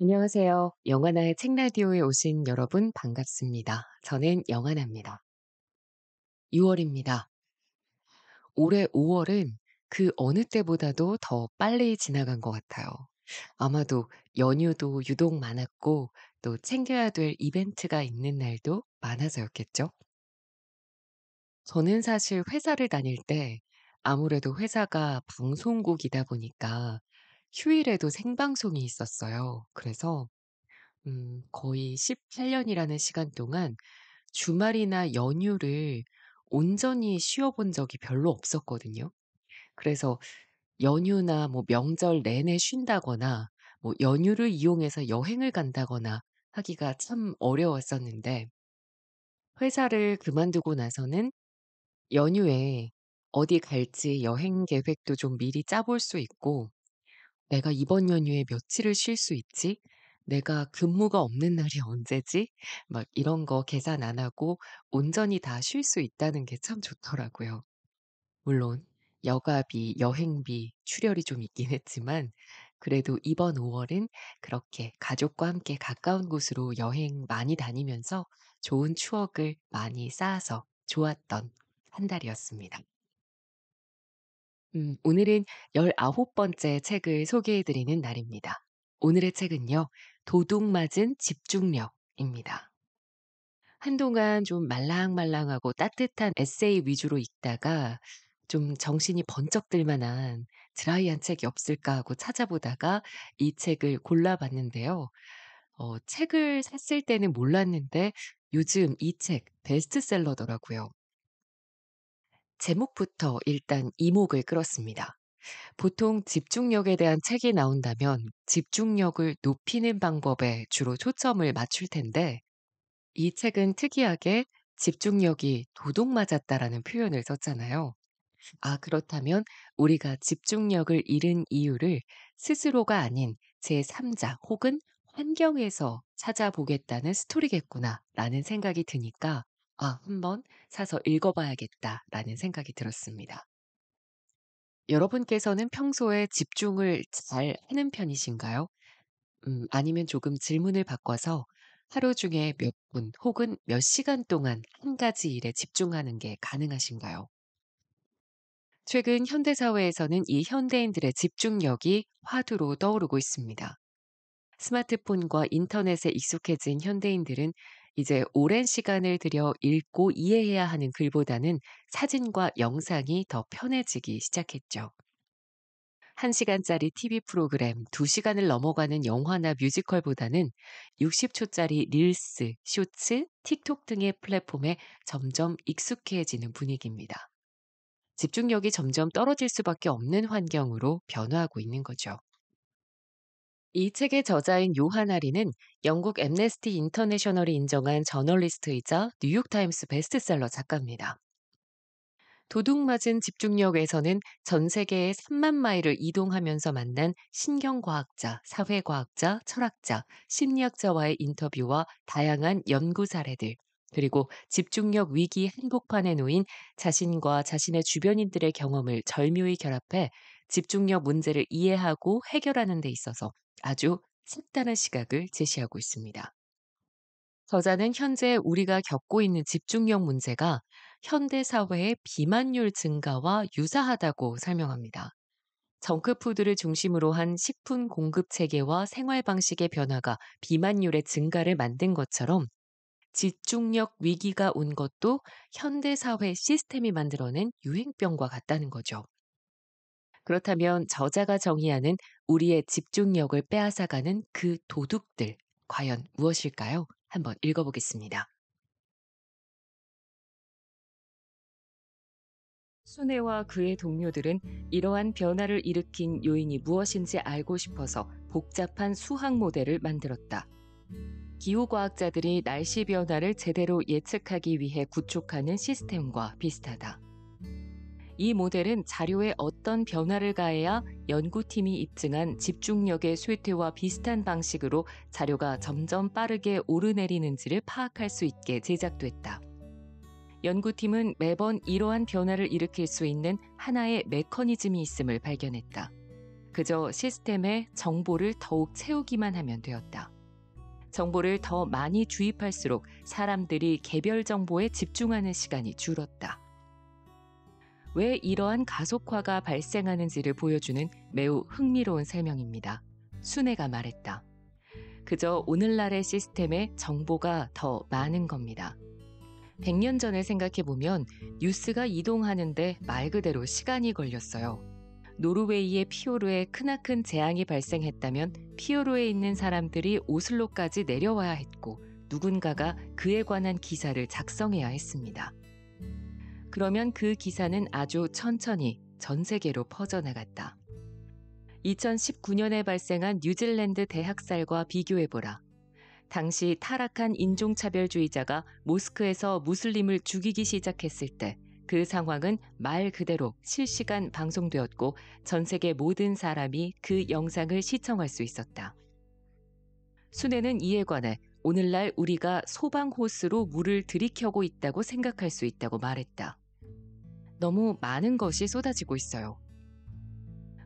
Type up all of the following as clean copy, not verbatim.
안녕하세요. 영화나의 책라디오에 오신 여러분 반갑습니다. 저는 영화나입니다. 6월입니다. 올해 5월은 그 어느 때보다도 더 빨리 지나간 것 같아요. 아마도 연휴도 유독 많았고 또 챙겨야 될 이벤트가 있는 날도 많아서였겠죠? 저는 사실 회사를 다닐 때 아무래도 회사가 방송국이다 보니까 휴일에도 생방송이 있었어요. 그래서 거의 18년이라는 시간 동안 주말이나 연휴를 온전히 쉬어 본 적이 별로 없었거든요. 그래서 연휴나 뭐 명절 내내 쉰다거나 뭐 연휴를 이용해서 여행을 간다거나 하기가 참 어려웠었는데 회사를 그만두고 나서는 연휴에 어디 갈지 여행 계획도 좀 미리 짜볼 수 있고 '내가 이번 연휴에 며칠을 쉴 수 있지? 내가 근무가 없는 날이 언제지?' 막 이런 거 계산 안 하고 온전히 다 쉴 수 있다는 게 참 좋더라고요. 물론 여가비, 여행비, 출혈이 좀 있긴 했지만 그래도 이번 5 월은 그렇게 가족과 함께 가까운 곳으로 여행 많이 다니면서 좋은 추억을 많이 쌓아서 좋았던 한 달이었습니다. 오늘은 19 번째 책을 소개해 드리는 날입니다. 오늘의 책은요. 도둑맞은 집중력입니다. 한동안 좀 말랑말랑하고 따뜻한 에세이 위주로 읽다가 좀 정신이 번쩍 들 만한 드라이한 책이 없을까 하고 찾아보다가 이 책을 골라 봤는데요. 책을 샀을 때는 몰랐는데 요즘 이 책 베스트셀러더라고요. 제목부터 일단 이목을 끌었습니다. 보통 집중력에 대한 책이 나온다면 집중력을 높이는 방법에 주로 초점을 맞출 텐데 이 책은 특이하게 집중력이 도둑 맞았다라는 표현을 썼잖아요. 아, 그렇다면 우리가 집중력을 잃은 이유를 스스로가 아닌 제3자 혹은 환경에서 찾아보겠다는 스토리겠구나라는 생각이 드니까 아, 한번 사서 읽어봐야겠다라는 생각이 들었습니다. 여러분께서는 평소에 집중을 잘 하는 편이신가요? 아니면 조금 질문을 바꿔서 하루 중에 몇 분 혹은 몇 시간 동안 한 가지 일에 집중하는 게 가능하신가요? 최근 현대 사회에서는 이 현대인들의 집중력이 화두로 떠오르고 있습니다. 스마트폰과 인터넷에 익숙해진 현대인들은 이제 오랜 시간을 들여 읽고 이해해야 하는 글보다는 사진과 영상이 더 편해지기 시작했죠. 1 시간짜리 TV 프로그램 2 시간을 넘어가는 영화나 뮤지컬보다는 60 초짜리 릴스, 쇼츠, 틱톡 등의 플랫폼에 점점 익숙해지는 분위기입니다. 집중력이 점점 떨어질 수밖에 없는 환경으로 변화하고 있는 거죠. 이 책의 저자인 요한 하리는 영국 엠네스티 인터내셔널이 인정한 저널리스트이자 뉴욕타임스 베스트셀러 작가입니다. 도둑맞은 집중력에서는 전 세계의 3만 마일을 이동하면서 만난 신경과학자, 사회과학자, 철학자, 심리학자와의 인터뷰와 다양한 연구 사례들, 그리고 집중력 위기 한복판에 놓인 자신과 자신의 주변인들의 경험을 절묘히 결합해 집중력 문제를 이해하고 해결하는 데 있어서 아주 색다른 시각을 제시하고 있습니다. 저자는 현재 우리가 겪고 있는 집중력 문제가 현대 사회의 비만율 증가와 유사하다고 설명합니다. 정크푸드를 중심으로 한 식품 공급 체계와 생활 방식의 변화가 비만율의 증가를 만든 것처럼 집중력 위기가 온 것도 현대 사회 시스템이 만들어낸 유행병과 같다는 거죠. 그렇다면 저자가 정의하는 우리의 집중력을 빼앗아가는 그 도둑들, 과연 무엇일까요? 한번 읽어보겠습니다. 순애와 그의 동료들은 이러한 변화를 일으킨 요인이 무엇인지 알고 싶어서 복잡한 수학 모델을 만들었다. 기후과학자들이 날씨 변화를 제대로 예측하기 위해 구축하는 시스템과 비슷하다. 이 모델은 자료에 어떤 변화를 가해야 연구팀이 입증한 집중력의 쇠퇴와 비슷한 방식으로 자료가 점점 빠르게 오르내리는지를 파악할 수 있게 제작됐다. 연구팀은 매번 이러한 변화를 일으킬 수 있는 하나의 메커니즘이 있음을 발견했다. 그저 시스템에 정보를 더욱 채우기만 하면 되었다. 정보를 더 많이 주입할수록 사람들이 개별 정보에 집중하는 시간이 줄었다. 왜 이러한 가속화가 발생하는지를 보여주는 매우 흥미로운 설명입니다. 순애가 말했다. 그저 오늘날의 시스템에 정보가 더 많은 겁니다. 100년 전을 생각해보면 뉴스가 이동하는데 말 그대로 시간이 걸렸어요. 노르웨이의 피오르에 크나큰 재앙이 발생했다면 피오르에 있는 사람들이 오슬로까지 내려와야 했고 누군가가 그에 관한 기사를 작성해야 했습니다. 그러면 그 기사는 아주 천천히 전 세계로 퍼져나갔다. 2019년에 발생한 뉴질랜드 대학살과 비교해보라. 당시 타락한 인종차별주의자가 모스크에서 무슬림을 죽이기 시작했을 때 그 상황은 말 그대로 실시간 방송되었고 전 세계 모든 사람이 그 영상을 시청할 수 있었다. 순애는 이에 관해 오늘날 우리가 소방호스로 물을 들이켜고 있다고 생각할 수 있다고 말했다. 너무 많은 것이 쏟아지고 있어요.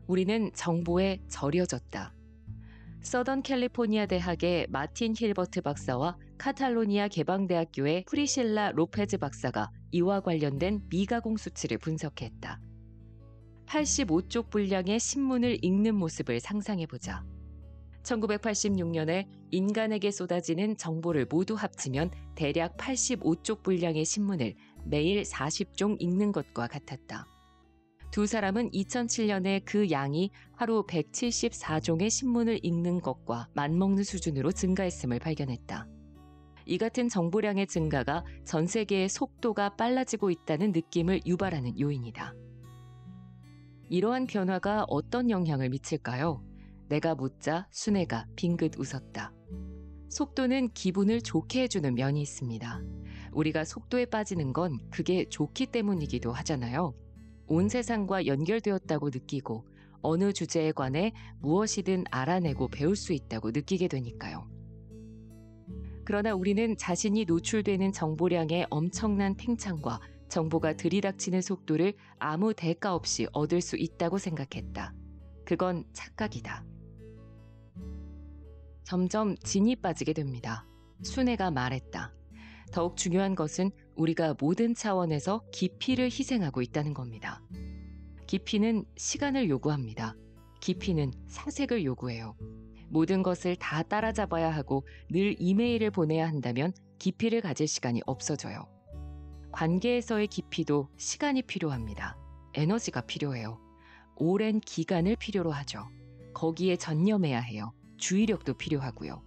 우리는 정보에 절여졌다. 서던 캘리포니아 대학의 마틴 힐버트 박사와 카탈로니아 개방대학교의 프리실라 로페즈 박사가 이와 관련된 미가공 수치를 분석했다. 85쪽 분량의 신문을 읽는 모습을 상상해보자. 1986년에 인간에게 쏟아지는 정보를 모두 합치면 대략 85쪽 분량의 신문을 매일 40종 읽는 것과 같았다. 두 사람은 2007년에 그 양이 하루 174종의 신문을 읽는 것과 맞먹는 수준으로 증가했음을 발견했다. 이 같은 정보량의 증가가 전 세계의 속도가 빨라지고 있다는 느낌을 유발하는 요인이다. 이러한 변화가 어떤 영향을 미칠까요? 내가 묻자 순애가 빙긋 웃었다. 속도는 기분을 좋게 해주는 면이 있습니다. 우리가 속도에 빠지는 건 그게 좋기 때문이기도 하잖아요. 온 세상과 연결되었다고 느끼고 어느 주제에 관해 무엇이든 알아내고 배울 수 있다고 느끼게 되니까요. 그러나 우리는 자신이 노출되는 정보량의 엄청난 팽창과 정보가 들이닥치는 속도를 아무 대가 없이 얻을 수 있다고 생각했다. 그건 착각이다. 점점 진이 빠지게 됩니다. 순애가 말했다. 더욱 중요한 것은 우리가 모든 차원에서 깊이를 희생하고 있다는 겁니다. 깊이는 시간을 요구합니다. 깊이는 사색을 요구해요. 모든 것을 다 따라잡아야 하고 늘 이메일을 보내야 한다면 깊이를 가질 시간이 없어져요. 관계에서의 깊이도 시간이 필요합니다. 에너지가 필요해요. 오랜 기간을 필요로 하죠. 거기에 전념해야 해요. 주의력도 필요하고요.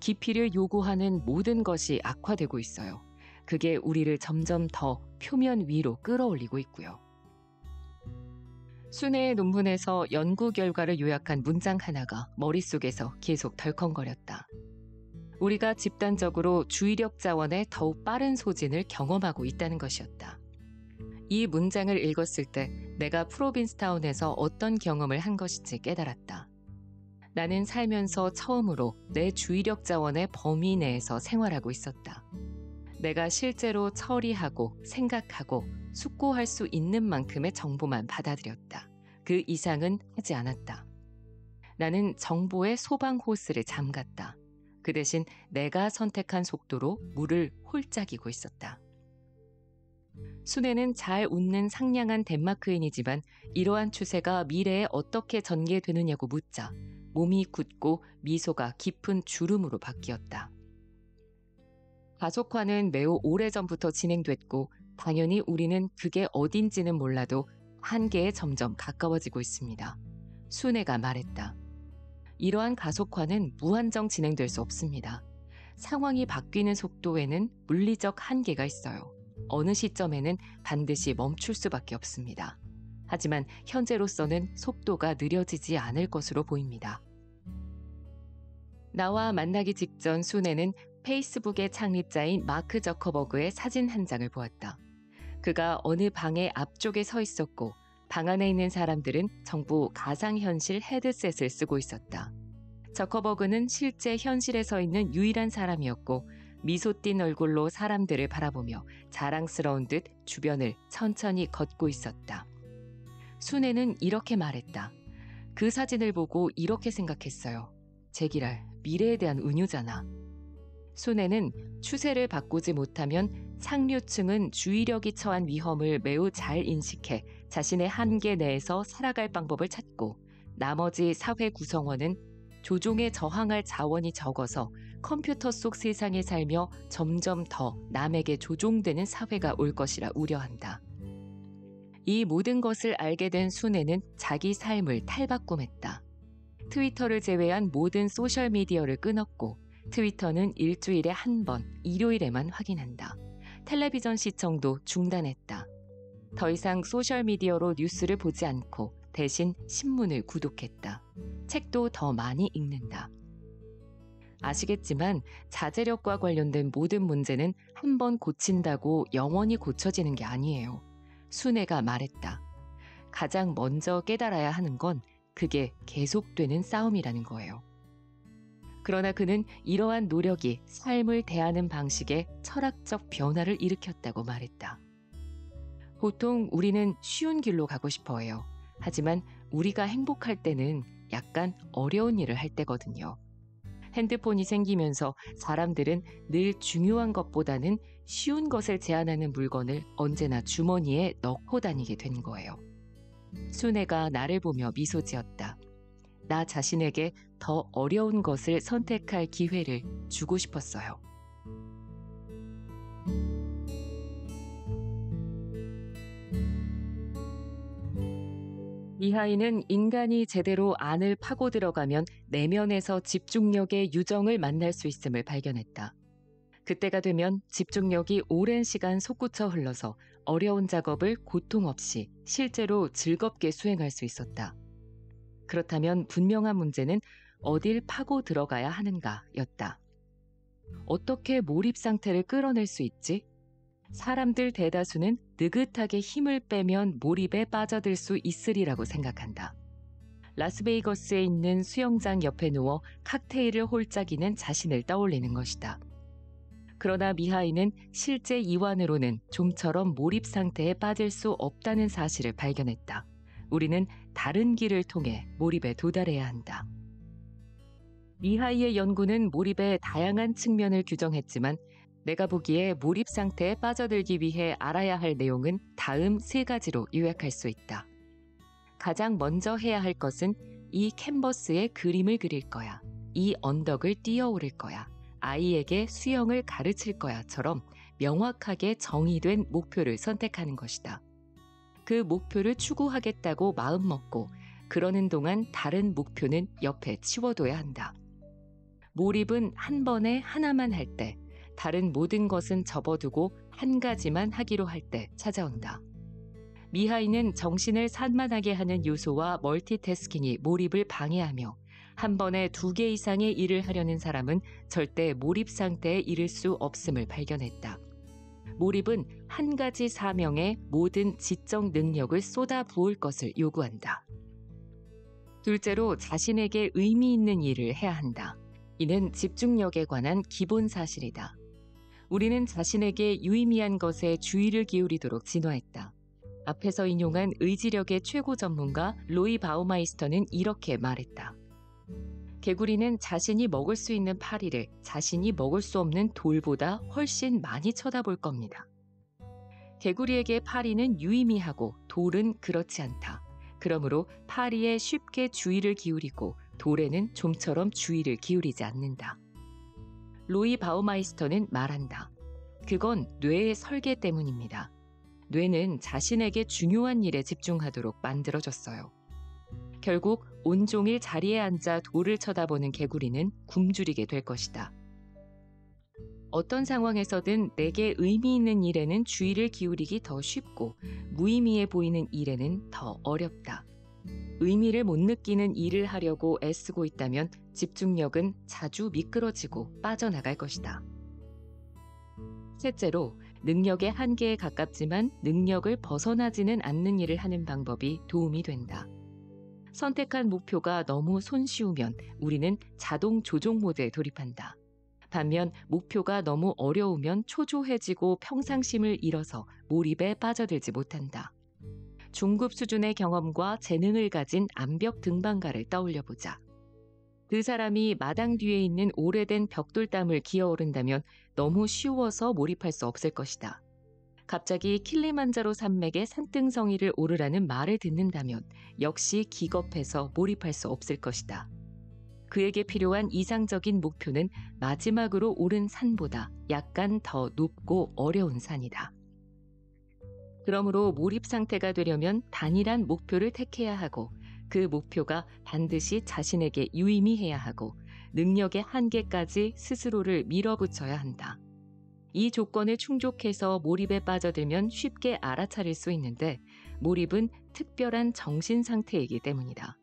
깊이를 요구하는 모든 것이 악화되고 있어요. 그게 우리를 점점 더 표면 위로 끌어올리고 있고요. 순애의 논문에서 연구 결과를 요약한 문장 하나가 머릿속에서 계속 덜컹거렸다. 우리가 집단적으로 주의력 자원의 더욱 빠른 소진을 경험하고 있다는 것이었다. 이 문장을 읽었을 때 내가 프로빈스타운에서 어떤 경험을 한 것인지 깨달았다. 나는 살면서 처음으로 내 주의력 자원의 범위 내에서 생활하고 있었다. 내가 실제로 처리하고 생각하고 숙고할 수 있는 만큼의 정보만 받아들였다. 그 이상은 하지 않았다. 나는 정보의 소방 호스를 잠갔다. 그 대신 내가 선택한 속도로 물을 홀짝이고 있었다. 순애는 잘 웃는 상냥한 덴마크인이지만 이러한 추세가 미래에 어떻게 전개되느냐고 묻자 몸이 굳고 미소가 깊은 주름으로 바뀌었다. 가속화는 매우 오래전부터 진행됐고 당연히 우리는 그게 어딘지는 몰라도 한계에 점점 가까워지고 있습니다. 순애가 말했다. 이러한 가속화는 무한정 진행될 수 없습니다. 상황이 바뀌는 속도에는 물리적 한계가 있어요. 어느 시점에는 반드시 멈출 수밖에 없습니다. 하지만 현재로서는 속도가 느려지지 않을 것으로 보입니다. 나와 만나기 직전 순애는 페이스북의 창립자인 마크 저커버그의 사진 한 장을 보았다. 그가 어느 방의 앞쪽에 서 있었고 방 안에 있는 사람들은 전부 가상현실 헤드셋을 쓰고 있었다. 저커버그는 실제 현실에 서 있는 유일한 사람이었고 미소 띤 얼굴로 사람들을 바라보며 자랑스러운 듯 주변을 천천히 걷고 있었다. 순애는 이렇게 말했다. 그 사진을 보고 이렇게 생각했어요. 제기랄, 미래에 대한 은유잖아. 순애는 추세를 바꾸지 못하면 상류층은 주의력이 처한 위험을 매우 잘 인식해 자신의 한계 내에서 살아갈 방법을 찾고, 나머지 사회 구성원은 조종에 저항할 자원이 적어서 컴퓨터 속 세상에 살며 점점 더 남에게 조종되는 사회가 올 것이라 우려한다. 이 모든 것을 알게 된 순애는 자기 삶을 탈바꿈했다. 트위터를 제외한 모든 소셜미디어를 끊었고, 트위터는 일주일에 한 번, 일요일에만 확인한다. 텔레비전 시청도 중단했다. 더 이상 소셜미디어로 뉴스를 보지 않고 대신 신문을 구독했다. 책도 더 많이 읽는다. 아시겠지만 자제력과 관련된 모든 문제는 한 번 고친다고 영원히 고쳐지는 게 아니에요. 순애가 말했다. 가장 먼저 깨달아야 하는 건 그게 계속되는 싸움이라는 거예요. 그러나 그는 이러한 노력이 삶을 대하는 방식에 철학적 변화를 일으켰다고 말했다. 보통 우리는 쉬운 길로 가고 싶어 해요. 하지만 우리가 행복할 때는 약간 어려운 일을 할 때거든요. 핸드폰이 생기면서 사람들은 늘 중요한 것보다는 쉬운 것을 제한하는 물건을 언제나 주머니에 넣고 다니게 된 거예요. 순애가 나를 보며 미소 지었다. 나 자신에게 더 어려운 것을 선택할 기회를 주고 싶었어요. 미하이는 인간이 제대로 안을 파고 들어가면 내면에서 집중력의 유정을 만날 수 있음을 발견했다. 그때가 되면 집중력이 오랜 시간 솟구쳐 흘러서 어려운 작업을 고통 없이 실제로 즐겁게 수행할 수 있었다. 그렇다면 분명한 문제는 어딜 파고 들어가야 하는가였다. 어떻게 몰입 상태를 끌어낼 수 있지? 사람들 대다수는 느긋하게 힘을 빼면 몰입에 빠져들 수 있으리라고 생각한다. 라스베이거스에 있는 수영장 옆에 누워 칵테일을 홀짝이는 자신을 떠올리는 것이다. 그러나 미하이는 실제 이완으로는 좀처럼 몰입 상태에 빠질 수 없다는 사실을 발견했다. 우리는 다른 길을 통해 몰입에 도달해야 한다. 미하이의 연구는 몰입의 다양한 측면을 규정했지만 내가 보기에 몰입 상태에 빠져들기 위해 알아야 할 내용은 다음 3가지로 요약할 수 있다. 가장 먼저 해야 할 것은 이 캔버스에 그림을 그릴 거야. 이 언덕을 뛰어오를 거야. 아이에게 수영을 가르칠 거야처럼 명확하게 정의된 목표를 선택하는 것이다. 그 목표를 추구하겠다고 마음먹고 그러는 동안 다른 목표는 옆에 치워둬야 한다. 몰입은 한 번에 하나만 할 때, 다른 모든 것은 접어두고 한 가지만 하기로 할 때 찾아온다. 미하이는 정신을 산만하게 하는 요소와 멀티태스킹이 몰입을 방해하며 한 번에 2개 이상의 일을 하려는 사람은 절대 몰입 상태에 이를 수 없음을 발견했다. 몰입은 한 가지 사명에 모든 지적 능력을 쏟아 부을 것을 요구한다. 둘째로 자신에게 의미 있는 일을 해야 한다. 이는 집중력에 관한 기본 사실이다. 우리는 자신에게 유의미한 것에 주의를 기울이도록 진화했다. 앞에서 인용한 의지력의 최고 전문가 로이 바우마이스터는 이렇게 말했다. 개구리는 자신이 먹을 수 있는 파리를 자신이 먹을 수 없는 돌보다 훨씬 많이 쳐다볼 겁니다. 개구리에게 파리는 유의미하고 돌은 그렇지 않다. 그러므로 파리에 쉽게 주의를 기울이고 돌에는 좀처럼 주의를 기울이지 않는다. 로이 바우마이스터는 말한다. 그건 뇌의 설계 때문입니다. 뇌는 자신에게 중요한 일에 집중하도록 만들어졌어요. 결국 온종일 자리에 앉아 돌을 쳐다보는 개구리는 굶주리게 될 것이다. 어떤 상황에서든 내게 의미 있는 일에는 주의를 기울이기 더 쉽고 무의미해 보이는 일에는 더 어렵다. 의미를 못 느끼는 일을 하려고 애쓰고 있다면 집중력은 자주 미끄러지고 빠져나갈 것이다. 셋째로, 능력의 한계에 가깝지만 능력을 벗어나지는 않는 일을 하는 방법이 도움이 된다. 선택한 목표가 너무 손쉬우면 우리는 자동 조종 모드에 돌입한다. 반면 목표가 너무 어려우면 초조해지고 평상심을 잃어서 몰입에 빠져들지 못한다. 중급 수준의 경험과 재능을 가진 암벽 등반가를 떠올려보자. 그 사람이 마당 뒤에 있는 오래된 벽돌담을 기어오른다면 너무 쉬워서 몰입할 수 없을 것이다. 갑자기 킬리만자로 산맥의 산등성이를 오르라는 말을 듣는다면 역시 기겁해서 몰입할 수 없을 것이다. 그에게 필요한 이상적인 목표는 마지막으로 오른 산보다 약간 더 높고 어려운 산이다. 그러므로 몰입 상태가 되려면 단일한 목표를 택해야 하고 그 목표가 반드시 자신에게 유의미해야 하고 능력의 한계까지 스스로를 밀어붙여야 한다. 이 조건을 충족해서 몰입에 빠져들면 쉽게 알아차릴 수 있는데 몰입은 특별한 정신 상태이기 때문이다.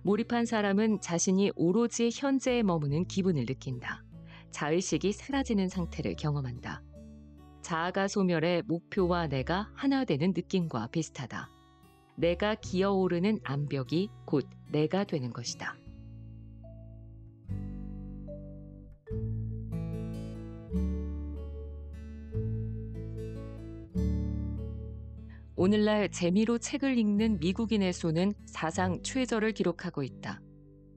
몰입한 사람은 자신이 오로지 현재에 머무는 기분을 느낀다. 자의식이 사라지는 상태를 경험한다. 자아가 소멸해 목표와 내가 하나 되는 느낌과 비슷하다. 내가 기어오르는 암벽이 곧 내가 되는 것이다. 오늘날 재미로 책을 읽는 미국인의 수는 사상 최저를 기록하고 있다.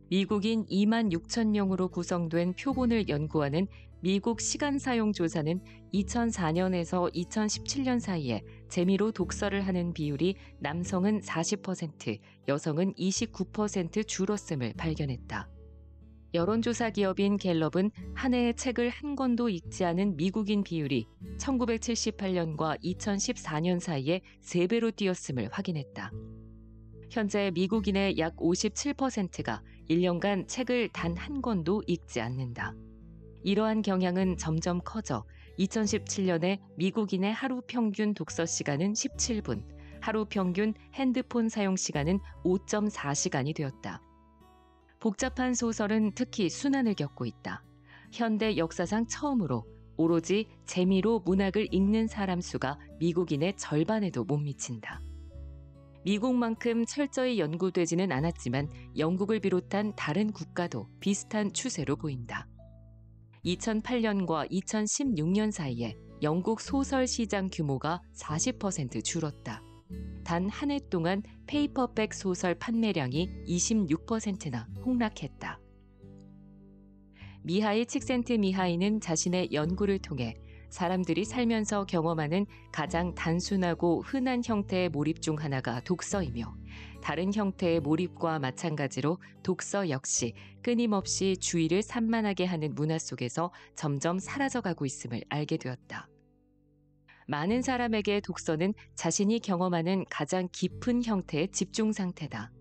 미국인 2만 6천 명으로 구성된 표본을 연구하는 미국 시간사용조사는 2004년에서 2017년 사이에 재미로 독서를 하는 비율이 남성은 40%, 여성은 29% 줄었음을 발견했다. 여론조사 기업인 갤럽은 한 해에 책을 한 권도 읽지 않은 미국인 비율이 1978년과 2014년 사이에 3배로 뛰었음을 확인했다. 현재 미국인의 약 57%가 1년간 책을 단 한 권도 읽지 않는다. 이러한 경향은 점점 커져 2017년에 미국인의 하루 평균 독서 시간은 17분, 하루 평균 핸드폰 사용 시간은 5.4시간이 되었다. 복잡한 소설은 특히 순환을 겪고 있다. 현대 역사상 처음으로 오로지 재미로 문학을 읽는 사람 수가 미국인의 절반에도 못 미친다. 미국만큼 철저히 연구되지는 않았지만 영국을 비롯한 다른 국가도 비슷한 추세로 보인다. 2008년과 2016년 사이에 영국 소설 시장 규모가 40% 줄었다. 단 한 해 동안 페이퍼백 소설 판매량이 26%나 폭락했다. 미하이 칙센트미하이는 자신의 연구를 통해 사람들이 살면서 경험하는 가장 단순하고 흔한 형태의 몰입 중 하나가 독서이며 다른 형태의 몰입과 마찬가지로 독서 역시 끊임없이 주의를 산만하게 하는 문화 속에서 점점 사라져가고 있음을 알게 되었다. 많은 사람에게 독서는 자신이 경험하는 가장 깊은 형태의 집중 상태다.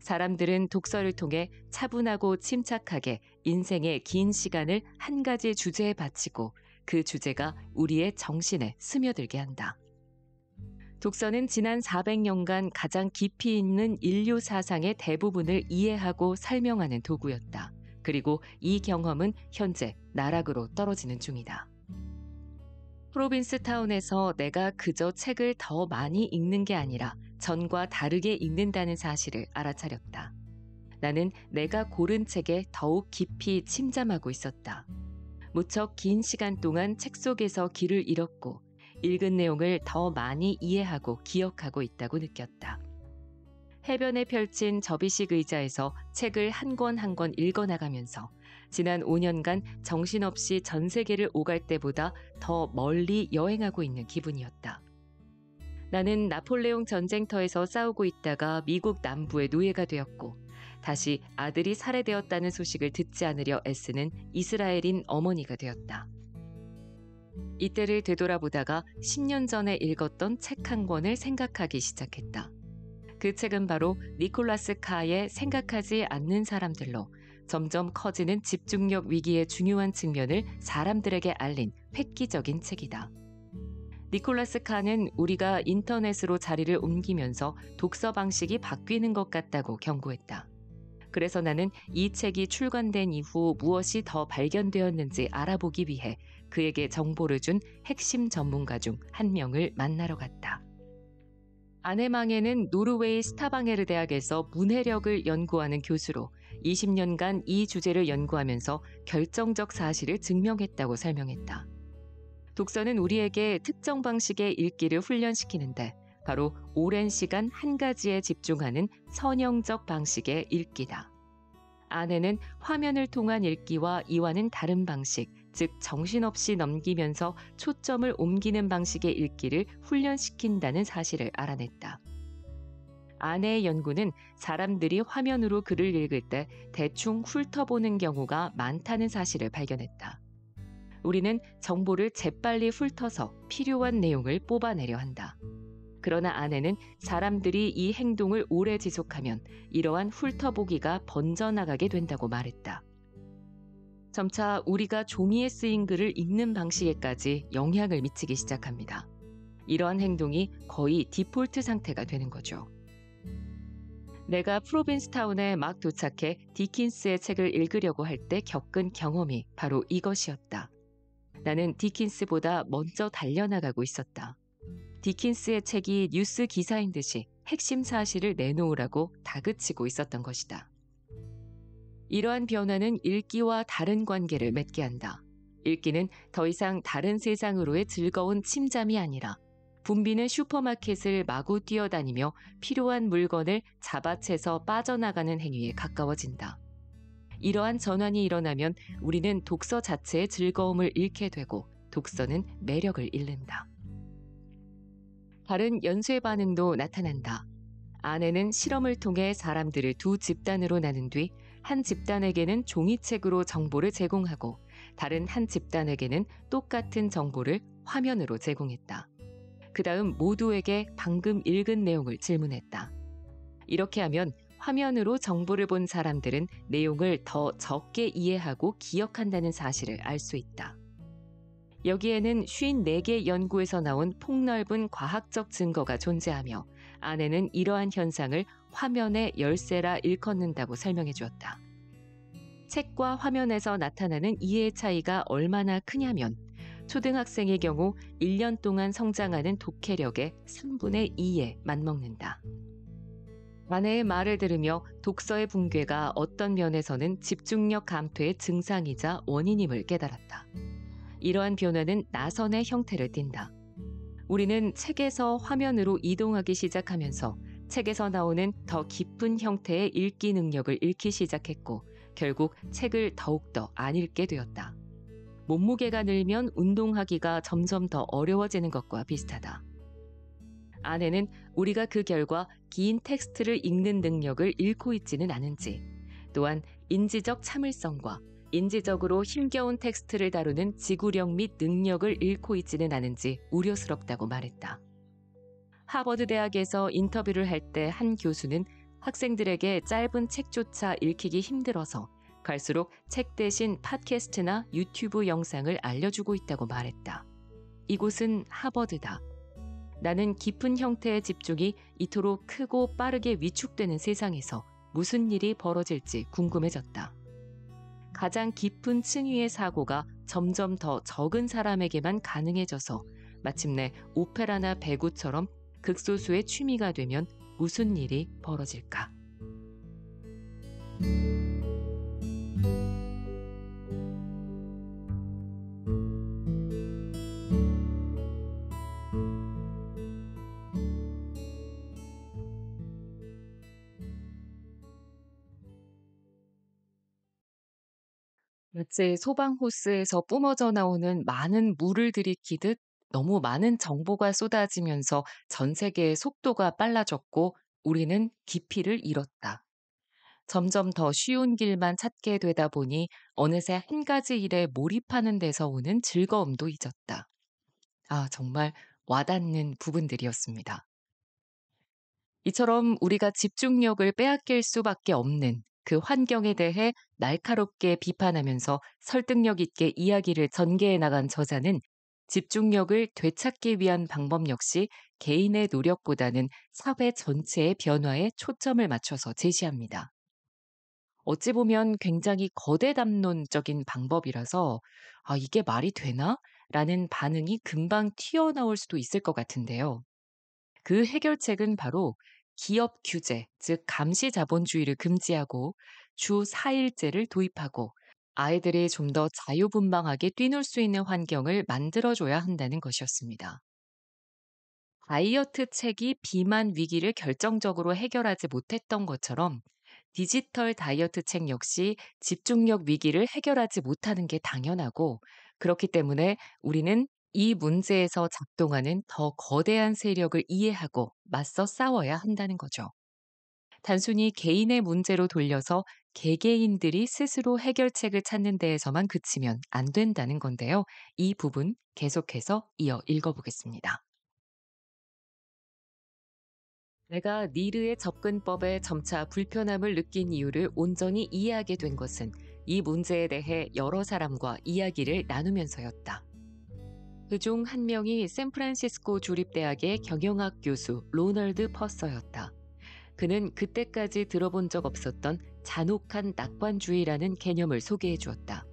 사람들은 독서를 통해 차분하고 침착하게 인생의 긴 시간을 한 가지 주제에 바치고 그 주제가 우리의 정신에 스며들게 한다. 독서는 지난 400년간 가장 깊이 있는 인류 사상의 대부분을 이해하고 설명하는 도구였다. 그리고 이 경험은 현재 나락으로 떨어지는 중이다. 프로빈스타운에서 내가 그저 책을 더 많이 읽는 게 아니라 전과 다르게 읽는다는 사실을 알아차렸다. 나는 내가 고른 책에 더욱 깊이 침잠하고 있었다. 무척 긴 시간 동안 책 속에서 길을 잃었고 읽은 내용을 더 많이 이해하고 기억하고 있다고 느꼈다. 해변에 펼친 접이식 의자에서 책을 한 권 한 권 읽어나가면서 지난 5년간 정신없이 전 세계를 오갈 때보다 더 멀리 여행하고 있는 기분이었다. 나는 나폴레옹 전쟁터에서 싸우고 있다가 미국 남부의 노예가 되었고 다시 아들이 살해되었다는 소식을 듣지 않으려 애쓰는 이스라엘인 어머니가 되었다. 이때를 되돌아보다가 10년 전에 읽었던 책 한 권을 생각하기 시작했다. 그 책은 바로 니콜라스 카의 생각하지 않는 사람들로 점점 커지는 집중력 위기의 중요한 측면을 사람들에게 알린 획기적인 책이다. 니콜라스 카는 우리가 인터넷으로 자리를 옮기면서 독서 방식이 바뀌는 것 같다고 경고했다. 그래서 나는 이 책이 출간된 이후 무엇이 더 발견되었는지 알아보기 위해 그에게 정보를 준 핵심 전문가 중 한 명을 만나러 갔다. 아네망에는 노르웨이 스타방헤르 대학에서 문해력을 연구하는 교수로 20년간 이 주제를 연구하면서 결정적 사실을 증명했다고 설명했다. 독서는 우리에게 특정 방식의 읽기를 훈련시키는데 바로 오랜 시간 한 가지에 집중하는 선형적 방식의 읽기다. 아내는 화면을 통한 읽기와 이와는 다른 방식, 즉 정신없이 넘기면서 초점을 옮기는 방식의 읽기를 훈련시킨다는 사실을 알아냈다. 아내의 연구는 사람들이 화면으로 글을 읽을 때 대충 훑어보는 경우가 많다는 사실을 발견했다. 우리는 정보를 재빨리 훑어서 필요한 내용을 뽑아내려 한다. 그러나 아내는 사람들이 이 행동을 오래 지속하면 이러한 훑어보기가 번져나가게 된다고 말했다. 점차 우리가 종이에 쓰인 글을 읽는 방식에까지 영향을 미치기 시작합니다. 이러한 행동이 거의 디폴트 상태가 되는 거죠. 내가 프로빈스타운에 막 도착해 디킨스의 책을 읽으려고 할 때 겪은 경험이 바로 이것이었다. 나는 디킨스보다 먼저 달려나가고 있었다. 디킨스의 책이 뉴스 기사인 듯이 핵심 사실을 내놓으라고 다그치고 있었던 것이다. 이러한 변화는 읽기와 다른 관계를 맺게 한다. 읽기는 더 이상 다른 세상으로의 즐거운 침잠이 아니라 붐비는 슈퍼마켓을 마구 뛰어다니며 필요한 물건을 잡아채서 빠져나가는 행위에 가까워진다. 이러한 전환이 일어나면 우리는 독서 자체의 즐거움을 잃게 되고 독서는 매력을 잃는다. 다른 연쇄 반응도 나타난다. 아내는 실험을 통해 사람들을 두 집단으로 나눈 뒤 한 집단에게는 종이책으로 정보를 제공하고 다른 한 집단에게는 똑같은 정보를 화면으로 제공했다. 그 다음 모두에게 방금 읽은 내용을 질문했다. 이렇게 하면 화면으로 정보를 본 사람들은 내용을 더 적게 이해하고 기억한다는 사실을 알 수 있다. 여기에는 54개 연구에서 나온 폭넓은 과학적 증거가 존재하며 아내는 이러한 현상을 화면의 열쇠라 일컫는다고 설명해 주었다. 책과 화면에서 나타나는 이해 차이가 얼마나 크냐면 초등학생의 경우 1년 동안 성장하는 독해력의 3분의 2에 맞먹는다. 아내의 말을 들으며 독서의 붕괴가 어떤 면에서는 집중력 감퇴의 증상이자 원인임을 깨달았다. 이러한 변화는 나선의 형태를 띈다. 우리는 책에서 화면으로 이동하기 시작하면서 책에서 나오는 더 깊은 형태의 읽기 능력을 잃기 시작했고 결국 책을 더욱더 안 읽게 되었다. 몸무게가 늘면 운동하기가 점점 더 어려워지는 것과 비슷하다. 아내는 우리가 그 결과 긴 텍스트를 읽는 능력을 잃고 있지는 않은지, 또한 인지적 참을성과 인지적으로 힘겨운 텍스트를 다루는 지구력 및 능력을 잃고 있지는 않은지 우려스럽다고 말했다. 하버드 대학에서 인터뷰를 할 때 한 교수는 학생들에게 짧은 책조차 읽히기 힘들어서 갈수록 책 대신 팟캐스트나 유튜브 영상을 알려주고 있다고 말했다. 이곳은 하버드다. 나는 깊은 형태의 집중이 이토록 크고 빠르게 위축되는 세상에서 무슨 일이 벌어질지 궁금해졌다. 가장 깊은 층위의 사고가 점점 더 적은 사람에게만 가능해져서 마침내 오페라나 배구처럼 극소수의 취미가 되면 무슨 일이 벌어질까? 마치 소방 호스에서 뿜어져 나오는 많은 물을 들이키듯 너무 많은 정보가 쏟아지면서 전 세계의 속도가 빨라졌고 우리는 깊이를 잃었다. 점점 더 쉬운 길만 찾게 되다 보니 어느새 한 가지 일에 몰입하는 데서 오는 즐거움도 잊었다. 아, 정말 와닿는 부분들이었습니다. 이처럼 우리가 집중력을 빼앗길 수밖에 없는 그 환경에 대해 날카롭게 비판하면서 설득력 있게 이야기를 전개해 나간 저자는 집중력을 되찾기 위한 방법 역시 개인의 노력보다는 사회 전체의 변화에 초점을 맞춰서 제시합니다. 어찌 보면 굉장히 거대 담론적인 방법이라서 이게 말이 되나? 라는 반응이 금방 튀어나올 수도 있을 것 같은데요. 그 해결책은 바로 기업 규제, 즉 감시 자본주의를 금지하고 주 4일제를 도입하고 아이들이 좀 더 자유분방하게 뛰놀 수 있는 환경을 만들어줘야 한다는 것이었습니다. 다이어트 책이 비만 위기를 결정적으로 해결하지 못했던 것처럼 디지털 다이어트 책 역시 집중력 위기를 해결하지 못하는 게 당연하고, 그렇기 때문에 우리는 이 문제에서 작동하는 더 거대한 세력을 이해하고 맞서 싸워야 한다는 거죠. 단순히 개인의 문제로 돌려서 개개인들이 스스로 해결책을 찾는 데에서만 그치면 안 된다는 건데요. 이 부분 계속해서 이어 읽어보겠습니다. 내가 니르의 접근법에 점차 불편함을 느낀 이유를 온전히 이해하게 된 것은 이 문제에 대해 여러 사람과 이야기를 나누면서였다. 그중 한 명이 샌프란시스코 주립대학의 경영학 교수 로널드 퍼서였다. 그는 그때까지 들어본 적 없었던 잔혹한 낙관주의라는 개념을 소개해 주었다.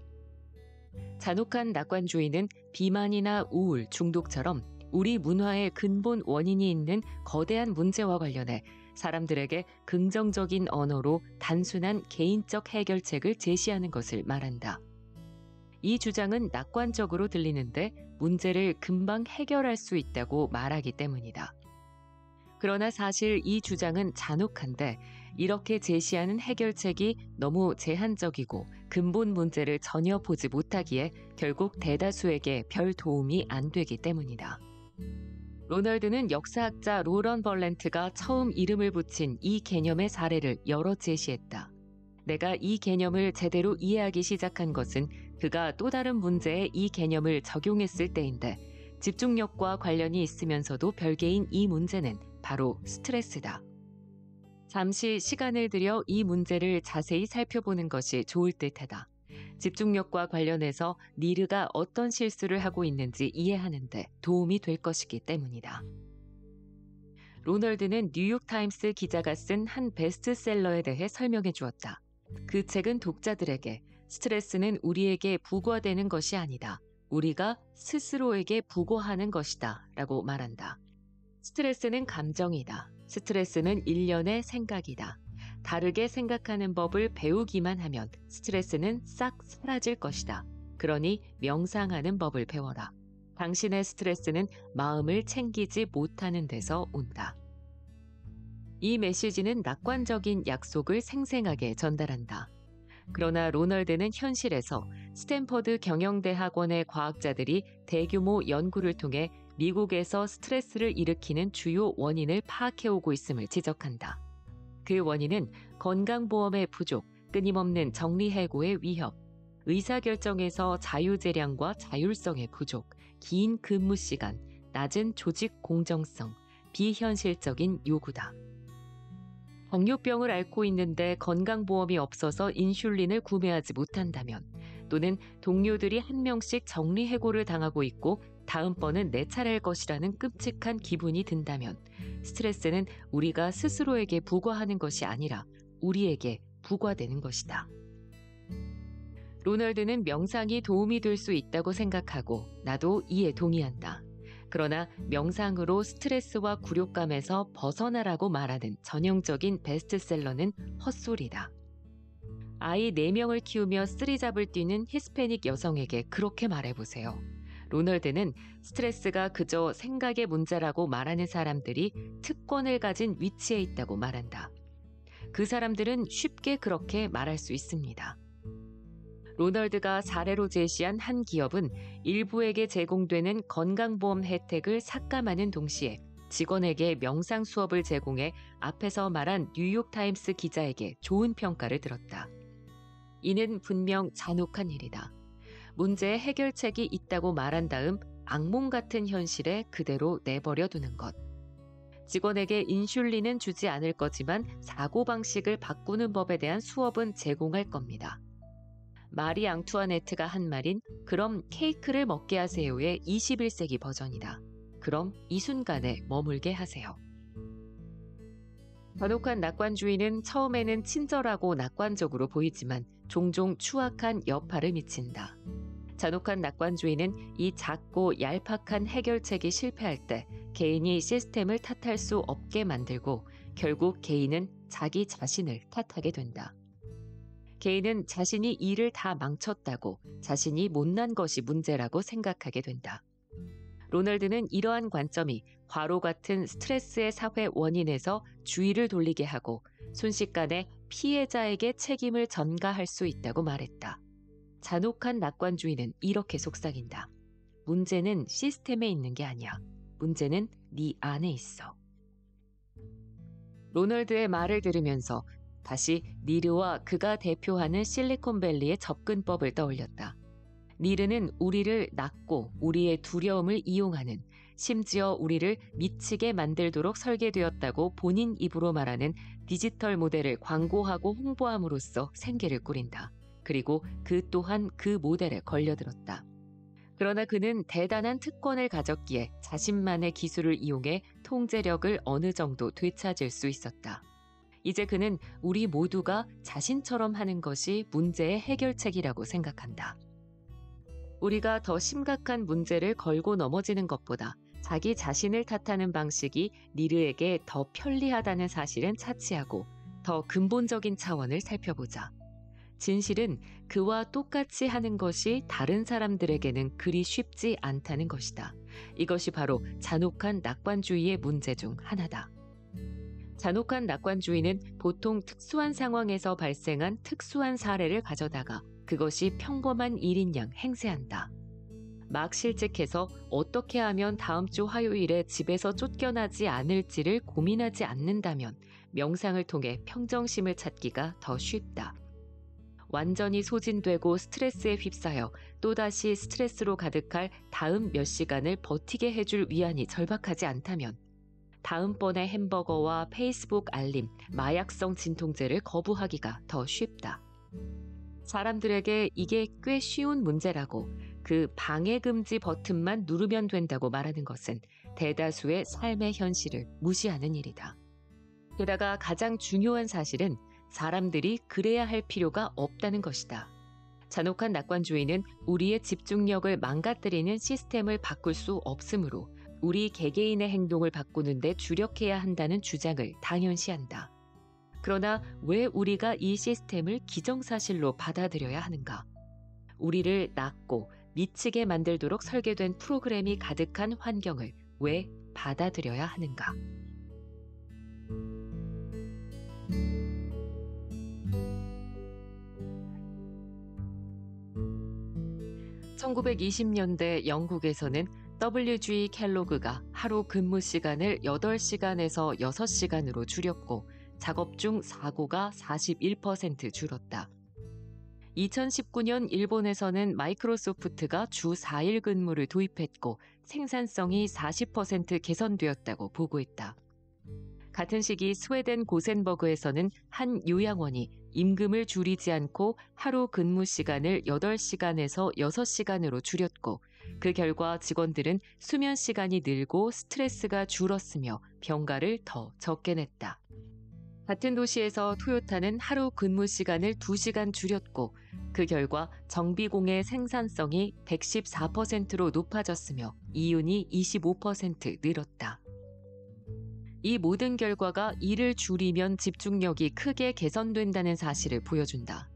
잔혹한 낙관주의는 비만이나 우울, 중독처럼 우리 문화의 근본 원인이 있는 거대한 문제와 관련해 사람들에게 긍정적인 언어로 단순한 개인적 해결책을 제시하는 것을 말한다. 이 주장은 낙관적으로 들리는데 문제를 금방 해결할 수 있다고 말하기 때문이다. 그러나 사실 이 주장은 잔혹한데, 이렇게 제시하는 해결책이 너무 제한적이고 근본 문제를 전혀 보지 못하기에 결국 대다수에게 별 도움이 안 되기 때문이다. 로널드는 역사학자 로런 벌렌트가 처음 이름을 붙인 이 개념의 사례를 여러 제시했다. 내가 이 개념을 제대로 이해하기 시작한 것은 그가 또 다른 문제에 이 개념을 적용했을 때인데, 집중력과 관련이 있으면서도 별개인 이 문제는 바로 스트레스다. 잠시 시간을 들여 이 문제를 자세히 살펴보는 것이 좋을 듯하다. 집중력과 관련해서 니르가 어떤 실수를 하고 있는지 이해하는 데 도움이 될 것이기 때문이다. 로널드는 뉴욕타임스 기자가 쓴 한 베스트셀러에 대해 설명해 주었다. 그 책은 독자들에게 스트레스는 우리에게 부과되는 것이 아니다, 우리가 스스로에게 부과하는 것이다 라고 말한다. 스트레스는 감정이다. 스트레스는 일련의 생각이다. 다르게 생각하는 법을 배우기만 하면 스트레스는 싹 사라질 것이다. 그러니 명상하는 법을 배워라. 당신의 스트레스는 마음을 챙기지 못하는 데서 온다. 이 메시지는 낙관적인 약속을 생생하게 전달한다. 그러나 로널드는 현실에서 스탠퍼드 경영대학원의 과학자들이 대규모 연구를 통해 미국에서 스트레스를 일으키는 주요 원인을 파악해오고 있음을 지적한다. 그 원인은 건강보험의 부족, 끊임없는 정리해고의 위협, 의사결정에서 자유재량과 자율성의 부족, 긴 근무시간, 낮은 조직 공정성, 비현실적인 요구다. 당뇨병을 앓고 있는데 건강보험이 없어서 인슐린을 구매하지 못한다면, 또는 동료들이 한 명씩 정리해고를 당하고 있고 다음번은 내 차례일 것이라는 끔찍한 기분이 든다면, 스트레스는 우리가 스스로에게 부과하는 것이 아니라 우리에게 부과되는 것이다. 로널드는 명상이 도움이 될 수 있다고 생각하고 나도 이에 동의한다. 그러나 명상으로 스트레스와 굴욕감에서 벗어나라고 말하는 전형적인 베스트셀러는 헛소리다. 아이 4명을 키우며 쓰리잡을 뛰는 히스패닉 여성에게 그렇게 말해보세요. 로널드는 스트레스가 그저 생각의 문제라고 말하는 사람들이 특권을 가진 위치에 있다고 말한다. 그 사람들은 쉽게 그렇게 말할 수 있습니다. 로널드가 사례로 제시한 한 기업은 일부에게 제공되는 건강보험 혜택을 삭감하는 동시에 직원에게 명상 수업을 제공해 앞에서 말한 뉴욕타임스 기자에게 좋은 평가를 들었다. 이는 분명 잔혹한 일이다. 문제의 해결책이 있다고 말한 다음 악몽 같은 현실에 그대로 내버려 두는 것. 직원에게 인슐린은 주지 않을 거지만 사고방식을 바꾸는 법에 대한 수업은 제공할 겁니다. 마리 앙투아네트가 한 말인 "그럼 케이크를 먹게 하세요의 21세기 버전이다. 그럼 이 순간에 머물게 하세요. 잔혹한 낙관주의는 처음에는 친절하고 낙관적으로 보이지만 종종 추악한 여파를 미친다. 잔혹한 낙관주의는 이 작고 얄팍한 해결책이 실패할 때 개인이 시스템을 탓할 수 없게 만들고 결국 개인은 자기 자신을 탓하게 된다. 개인은 자신이 일을 다 망쳤다고, 자신이 못난 것이 문제라고 생각하게 된다. 로널드는 이러한 관점이 과로 같은 스트레스의 사회 원인에서 주의를 돌리게 하고 순식간에 피해자에게 책임을 전가할 수 있다고 말했다. 잔혹한 낙관주의는 이렇게 속삭인다. 문제는 시스템에 있는 게 아니야. 문제는 네 안에 있어. 로널드의 말을 들으면서 다시 닐르와 그가 대표하는 실리콘밸리의 접근법을 떠올렸다. 닐르는 우리를 낳고 우리의 두려움을 이용하는, 심지어 우리를 미치게 만들도록 설계되었다고 본인 입으로 말하는 디지털 모델을 광고하고 홍보함으로써 생계를 꾸린다. 그리고 그 또한 그 모델에 걸려들었다. 그러나 그는 대단한 특권을 가졌기에 자신만의 기술을 이용해 통제력을 어느 정도 되찾을 수 있었다. 이제 그는 우리 모두가 자신처럼 하는 것이 문제의 해결책이라고 생각한다. 우리가 더 심각한 문제를 걸고 넘어지는 것보다 자기 자신을 탓하는 방식이 닐르에게 더 편리하다는 사실은 차치하고 더 근본적인 차원을 살펴보자. 진실은 그와 똑같이 하는 것이 다른 사람들에게는 그리 쉽지 않다는 것이다. 이것이 바로 잔혹한 낙관주의의 문제 중 하나다. 잔혹한 낙관주의는 보통 특수한 상황에서 발생한 특수한 사례를 가져다가 그것이 평범한 일인 양 행세한다. 막 실직해서 어떻게 하면 다음 주 화요일에 집에서 쫓겨나지 않을지를 고민하지 않는다면 명상을 통해 평정심을 찾기가 더 쉽다. 완전히 소진되고 스트레스에 휩싸여 또다시 스트레스로 가득할 다음 몇 시간을 버티게 해줄 위안이 절박하지 않다면 다음번에 햄버거와 페이스북 알림, 마약성 진통제를 거부하기가 더 쉽다. 사람들에게 이게 꽤 쉬운 문제라고 그 방해금지 버튼만 누르면 된다고 말하는 것은 대다수의 삶의 현실을 무시하는 일이다. 게다가 가장 중요한 사실은 사람들이 그래야 할 필요가 없다는 것이다. 잔혹한 낙관주의는 우리의 집중력을 망가뜨리는 시스템을 바꿀 수 없으므로 우리 개개인의 행동을 바꾸는 데 주력해야 한다는 주장을 당연시한다. 그러나 왜 우리가 이 시스템을 기정사실로 받아들여야 하는가? 우리를 낳고 미치게 만들도록 설계된 프로그램이 가득한 환경을 왜 받아들여야 하는가? 1920년대 영국에서는 W.G. 켈로그가 하루 근무 시간을 8시간에서 6시간으로 줄였고 작업 중 사고가 41% 줄었다. 2019년 일본에서는 마이크로소프트가 주 4일 근무를 도입했고 생산성이 40% 개선되었다고 보고했다. 같은 시기 스웨덴 고센버그에서는 한 요양원이 임금을 줄이지 않고 하루 근무 시간을 8시간에서 6시간으로 줄였고 그 결과 직원들은 수면 시간이 늘고 스트레스가 줄었으며 병가를 더 적게 냈다. 같은 도시에서 토요타는 하루 근무 시간을 2시간 줄였고 그 결과 정비공의 생산성이 114%로 높아졌으며 이윤이 25% 늘었다. 이 모든 결과가 일을 줄이면 집중력이 크게 개선된다는 사실을 보여준다.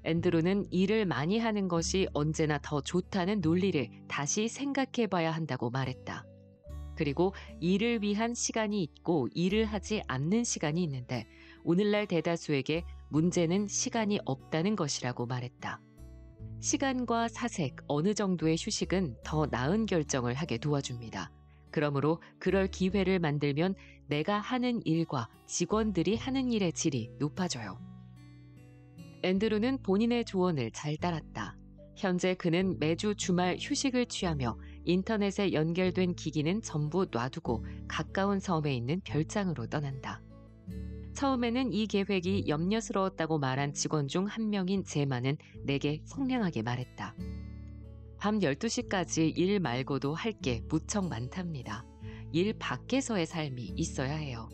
앤드루는 일을 많이 하는 것이 언제나 더 좋다는 논리를 다시 생각해봐야 한다고 말했다. 그리고 일을 위한 시간이 있고 일을 하지 않는 시간이 있는데 오늘날 대다수에게 문제는 시간이 없다는 것이라고 말했다. 시간과 사색, 어느 정도의 휴식은 더 나은 결정을 하게 도와줍니다. 그러므로 그럴 기회를 만들면 내가 하는 일과 직원들이 하는 일의 질이 높아져요. 앤드루는 본인의 조언을 잘 따랐다. 현재 그는 매주 주말 휴식을 취하며 인터넷에 연결된 기기는 전부 놔두고 가까운 섬에 있는 별장으로 떠난다. 처음에는 이 계획이 염려스러웠다고 말한 직원 중 한 명인 제마는 내게 상냥하게 말했다. 밤 12시까지 일 말고도 할 게 무척 많답니다. 일 밖에서의 삶이 있어야 해요.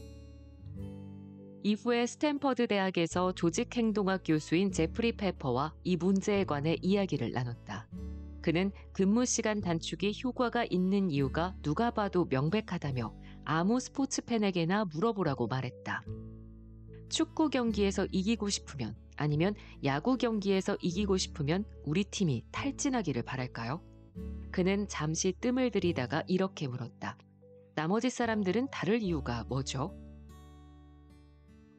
이후에 스탠퍼드 대학에서 조직행동학 교수인 제프리 페퍼와 이 문제에 관해 이야기를 나눴다. 그는 근무 시간 단축이 효과가 있는 이유가 누가 봐도 명백하다며 아무 스포츠 팬에게나 물어보라고 말했다. 축구 경기에서 이기고 싶으면 아니면 야구 경기에서 이기고 싶으면 우리 팀이 탈진하기를 바랄까요? 그는 잠시 뜸을 들이다가 이렇게 물었다. 나머지 사람들은 다를 이유가 뭐죠?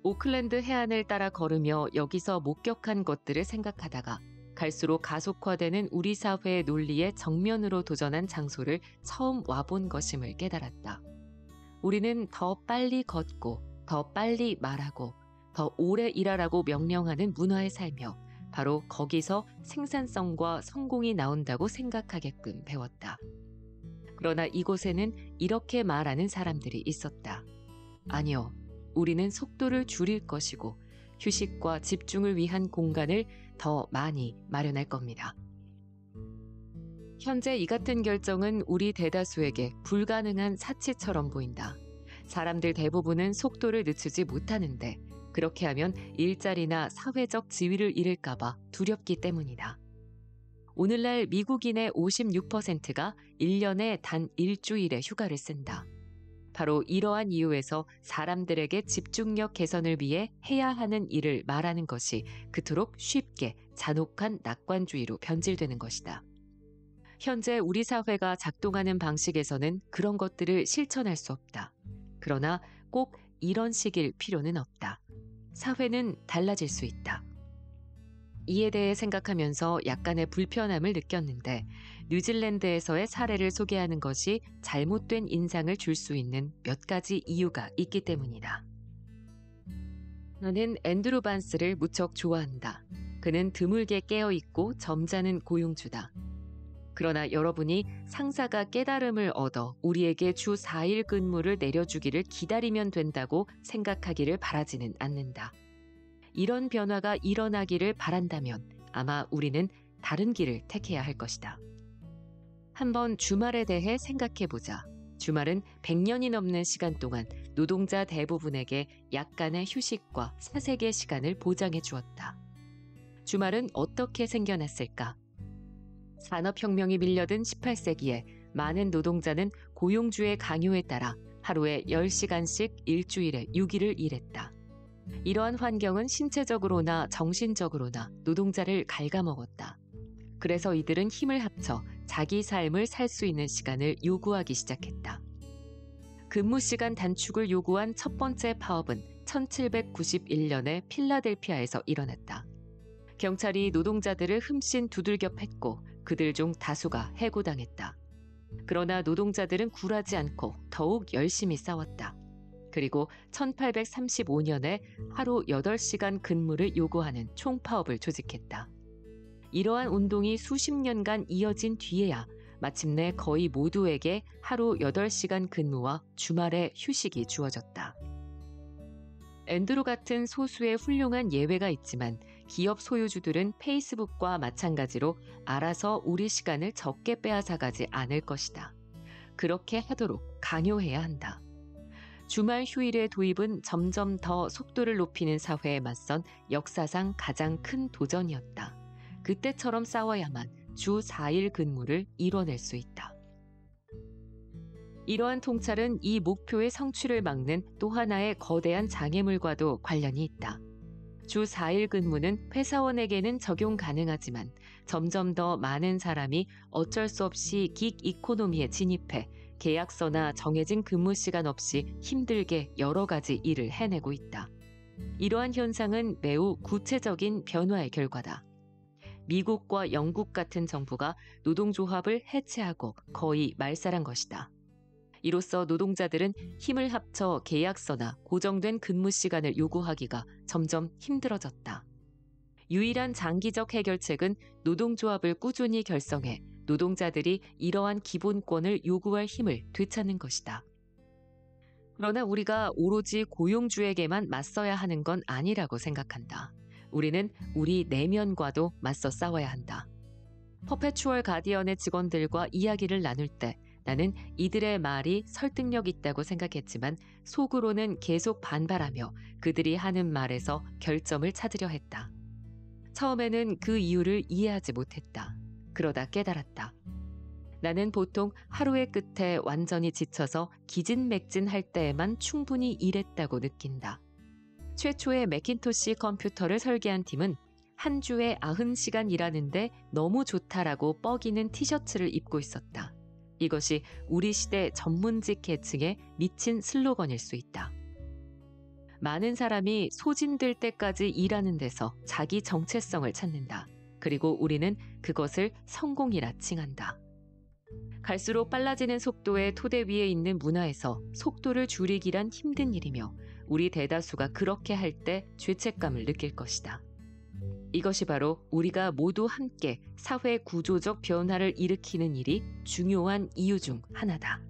오클랜드 해안을 따라 걸으며 여기서 목격한 것들을 생각하다가 갈수록 가속화되는 우리 사회의 논리에 정면으로 도전한 장소를 처음 와본 것임을 깨달았다. 우리는 더 빨리 걷고, 더 빨리 말하고, 더 오래 일하라고 명령하는 문화에 살며 바로 거기서 생산성과 성공이 나온다고 생각하게끔 배웠다. 그러나 이곳에는 이렇게 말하는 사람들이 있었다. 아니요, 우리는 속도를 줄일 것이고 휴식과 집중을 위한 공간을 더 많이 마련할 겁니다. 현재 이 같은 결정은 우리 대다수에게 불가능한 사치처럼 보인다. 사람들 대부분은 속도를 늦추지 못하는데 그렇게 하면 일자리나 사회적 지위를 잃을까 봐 두렵기 때문이다. 오늘날 미국인의 56%가 1년에 단 일주일의 휴가를 쓴다. 바로 이러한 이유에서 사람들에게 집중력 개선을 위해 해야 하는 일을 말하는 것이 그토록 쉽게 잔혹한 낙관주의로 변질되는 것이다. 현재 우리 사회가 작동하는 방식에서는 그런 것들을 실천할 수 없다. 그러나 꼭 이런 식일 필요는 없다. 사회는 달라질 수 있다. 이에 대해 생각하면서 약간의 불편함을 느꼈는데 뉴질랜드에서의 사례를 소개하는 것이 잘못된 인상을 줄 수 있는 몇 가지 이유가 있기 때문이다. 나는 앤드루 반스를 무척 좋아한다. 그는 드물게 깨어있고 점잖은 고용주다. 그러나 여러분이 상사가 깨달음을 얻어 우리에게 주 4일 근무를 내려주기를 기다리면 된다고 생각하기를 바라지는 않는다. 이런 변화가 일어나기를 바란다면 아마 우리는 다른 길을 택해야 할 것이다. 한번 주말에 대해 생각해보자. 주말은 100년이 넘는 시간 동안 노동자 대부분에게 약간의 휴식과 사색의 시간을 보장해 주었다. 주말은 어떻게 생겨났을까? 산업혁명이 밀려든 18세기에 많은 노동자는 고용주의 강요에 따라 하루에 10시간씩 일주일에 6일을 일했다. 이러한 환경은 신체적으로나 정신적으로나 노동자를 갉아먹었다. 그래서 이들은 힘을 합쳐 자기 삶을 살 수 있는 시간을 요구하기 시작했다. 근무 시간 단축을 요구한 첫 번째 파업은 1791년에 필라델피아에서 일어났다. 경찰이 노동자들을 흠씬 두들겨 팼고 그들 중 다수가 해고당했다. 그러나 노동자들은 굴하지 않고 더욱 열심히 싸웠다. 그리고 1835년에 하루 8시간 근무를 요구하는 총파업을 조직했다. 이러한 운동이 수십 년간 이어진 뒤에야 마침내 거의 모두에게 하루 8시간 근무와 주말에 휴식이 주어졌다. 앤드루 같은 소수의 훌륭한 예외가 있지만 기업 소유주들은 페이스북과 마찬가지로 알아서 우리 시간을 적게 빼앗아가지 않을 것이다. 그렇게 하도록 강요해야 한다. 주말 휴일의 도입은 점점 더 속도를 높이는 사회에 맞선 역사상 가장 큰 도전이었다. 그때처럼 싸워야만 주 4일 근무를 이뤄낼 수 있다. 이러한 통찰은 이 목표의 성취를 막는 또 하나의 거대한 장애물과도 관련이 있다. 주 4일 근무는 회사원에게는 적용 가능하지만 점점 더 많은 사람이 어쩔 수 없이 긱 이코노미에 진입해 계약서나 정해진 근무 시간 없이 힘들게 여러 가지 일을 해내고 있다. 이러한 현상은 매우 구체적인 변화의 결과다. 미국과 영국 같은 정부가 노동조합을 해체하고 거의 말살한 것이다. 이로써 노동자들은 힘을 합쳐 계약서나 고정된 근무 시간을 요구하기가 점점 힘들어졌다. 유일한 장기적 해결책은 노동조합을 꾸준히 결성해 노동자들이 이러한 기본권을 요구할 힘을 되찾는 것이다. 그러나 우리가 오로지 고용주에게만 맞서야 하는 건 아니라고 생각한다. 우리는 우리 내면과도 맞서 싸워야 한다. 퍼페추얼 가디언의 직원들과 이야기를 나눌 때 나는 이들의 말이 설득력 있다고 생각했지만 속으로는 계속 반발하며 그들이 하는 말에서 결점을 찾으려 했다. 처음에는 그 이유를 이해하지 못했다. 그러다 깨달았다. 나는 보통 하루의 끝에 완전히 지쳐서 기진맥진할 때에만 충분히 일했다고 느낀다. 최초의 매킨토시 컴퓨터를 설계한 팀은 한 주에 90시간 일하는데 너무 좋다라고 뻐기는 티셔츠를 입고 있었다. 이것이 우리 시대 전문직 계층의 미친 슬로건일 수 있다. 많은 사람이 소진될 때까지 일하는 데서 자기 정체성을 찾는다. 그리고 우리는 그것을 성공이라 칭한다. 갈수록 빨라지는 속도의 토대 위에 있는 문화에서 속도를 줄이기란 힘든 일이며 우리 대다수가 그렇게 할 때 죄책감을 느낄 것이다. 이것이 바로 우리가 모두 함께 사회 구조적 변화를 일으키는 일이 중요한 이유 중 하나다.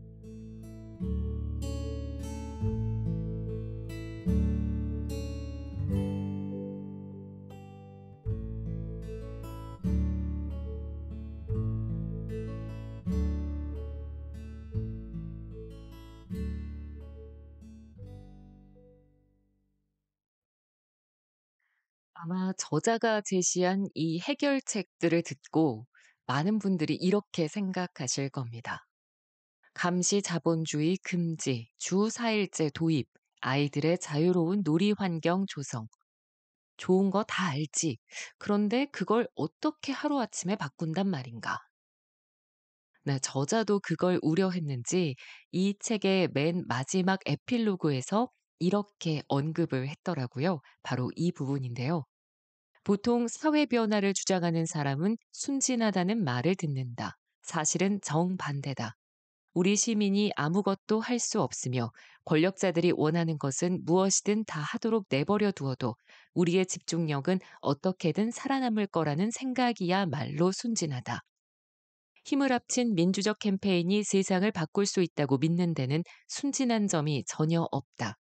아마 저자가 제시한 이 해결책들을 듣고 많은 분들이 이렇게 생각하실 겁니다. 감시 자본주의 금지, 주 4일제 도입, 아이들의 자유로운 놀이 환경 조성. 좋은 거 다 알지. 그런데 그걸 어떻게 하루아침에 바꾼단 말인가? 네, 저자도 그걸 우려했는지 이 책의 맨 마지막 에필로그에서 이렇게 언급을 했더라고요. 바로 이 부분인데요. 보통 사회 변화를 주장하는 사람은 순진하다는 말을 듣는다. 사실은 정반대다. 우리 시민이 아무것도 할 수 없으며 권력자들이 원하는 것은 무엇이든 다 하도록 내버려 두어도 우리의 집중력은 어떻게든 살아남을 거라는 생각이야말로 순진하다. 힘을 합친 민주적 캠페인이 세상을 바꿀 수 있다고 믿는 데는 순진한 점이 전혀 없다.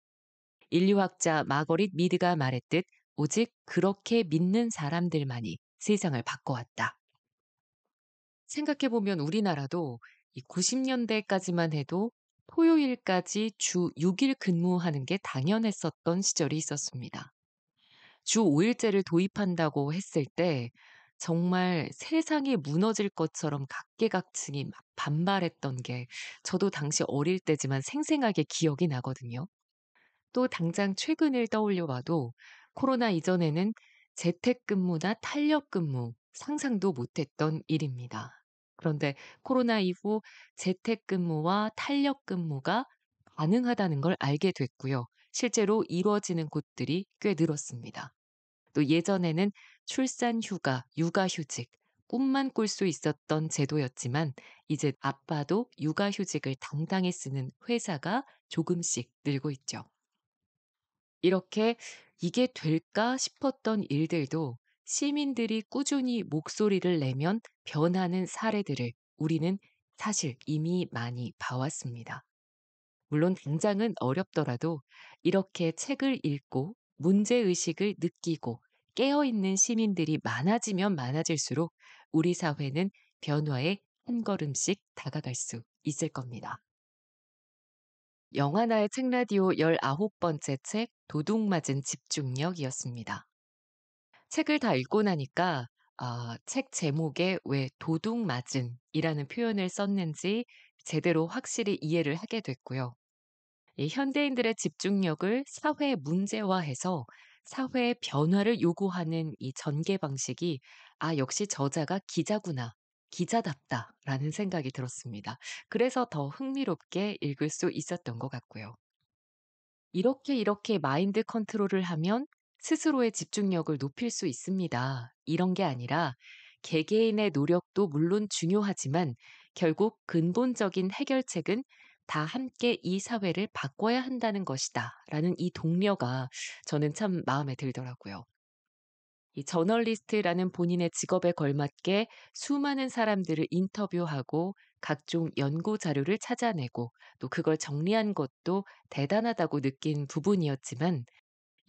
인류학자 마거릿 미드가 말했듯 오직 그렇게 믿는 사람들만이 세상을 바꿔왔다. 생각해보면 우리나라도 이 90년대까지만 해도 토요일까지 주 6일 근무하는 게 당연했었던 시절이 있었습니다. 주 5일제를 도입한다고 했을 때 정말 세상이 무너질 것처럼 각계각층이 막 반발했던 게 저도 당시 어릴 때지만 생생하게 기억이 나거든요. 또 당장 최근을 떠올려 봐도 코로나 이전에는 재택근무나 탄력근무 상상도 못했던 일입니다. 그런데 코로나 이후 재택근무와 탄력근무가 가능하다는 걸 알게 됐고요. 실제로 이루어지는 곳들이 꽤 늘었습니다. 또 예전에는 출산 휴가, 육아 휴직, 꿈만 꿀 수 있었던 제도였지만 이제 아빠도 육아 휴직을 당당히 쓰는 회사가 조금씩 늘고 있죠. 이렇게 '이게 될까?' 싶었던 일들도 시민들이 꾸준히 목소리를 내면 변하는 사례들을 우리는 사실 이미 많이 봐 왔습니다. 물론 당장은 어렵더라도 이렇게 책을 읽고 문제의식을 느끼고 깨어 있는 시민들이 많아지면 많아질수록 우리 사회는 변화에 한 걸음씩 다가갈 수 있을 겁니다. 영하나의 책라디오 19번째 책 도둑맞은 집중력이었습니다. 책을 다 읽고 나니까 책 제목에 왜 도둑맞은이라는 표현을 썼는지 제대로 확실히 이해를 하게 됐고요. 이 현대인들의 집중력을 사회 문제화해서 사회의 변화를 요구하는 이 전개 방식이 '아 역시 저자가 기자구나. 기자답다.'라는 생각이 들었습니다. 그래서 더 흥미롭게 읽을 수 있었던 것 같고요. 이렇게 마인드 컨트롤을 하면 스스로의 집중력을 높일 수 있습니다. 이런 게 아니라 개개인의 노력도 물론 중요하지만 결국 근본적인 해결책은 다 함께 이 사회를 바꿔야 한다는 것이다. 라는 이 동료가 저는 참 마음에 들더라고요. 이 저널리스트라는 본인의 직업에 걸맞게 수많은 사람들을 인터뷰하고 각종 연구 자료를 찾아내고 또 그걸 정리한 것도 대단하다고 느낀 부분이었지만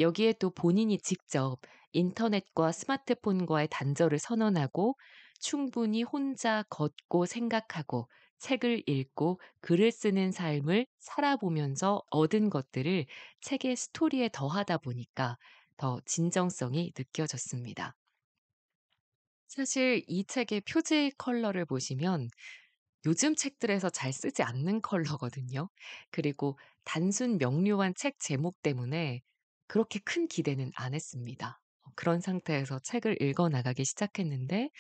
여기에 또 본인이 직접 인터넷과 스마트폰과의 단절을 선언하고 충분히 혼자 걷고 생각하고 책을 읽고 글을 쓰는 삶을 살아보면서 얻은 것들을 책의 스토리에 더하다 보니까 더 진정성이 느껴졌습니다. 사실 이 책의 표지 컬러를 보시면 요즘 책들에서 잘 쓰지 않는 컬러거든요. 그리고 단순 명료한 책 제목 때문에 그렇게 큰 기대는 안 했습니다. 그런 상태에서 책을 읽어 나가기 시작했는데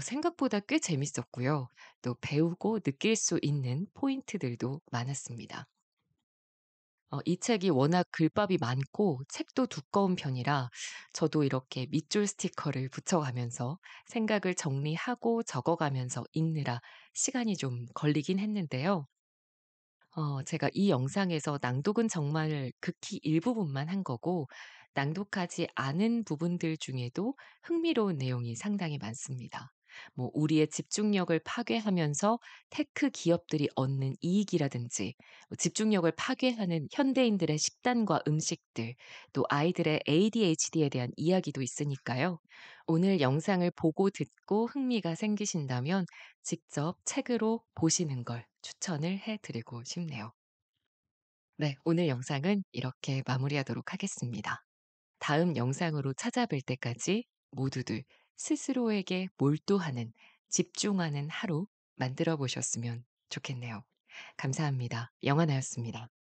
생각보다 꽤 재밌었고요. 또 배우고 느낄 수 있는 포인트들도 많았습니다. 이 책이 워낙 글밥이 많고 책도 두꺼운 편이라 저도 이렇게 밑줄 스티커를 붙여가면서 생각을 정리하고 적어가면서 읽느라 시간이 좀 걸리긴 했는데요. 제가 이 영상에서 낭독은 정말 극히 일부분만 한 거고 낭독하지 않은 부분들 중에도 흥미로운 내용이 상당히 많습니다. 뭐 우리의 집중력을 파괴하면서 테크 기업들이 얻는 이익이라든지 집중력을 파괴하는 현대인들의 식단과 음식들, 또 아이들의 ADHD에 대한 이야기도 있으니까요. 오늘 영상을 보고 듣고 흥미가 생기신다면 직접 책으로 보시는 걸 추천을 해 드리고 싶네요. 네, 오늘 영상은 이렇게 마무리하도록 하겠습니다. 다음 영상으로 찾아뵐 때까지 모두들 스스로에게 몰두하는, 집중하는 하루 만들어 보셨으면 좋겠네요. 감사합니다. 영화나였습니다.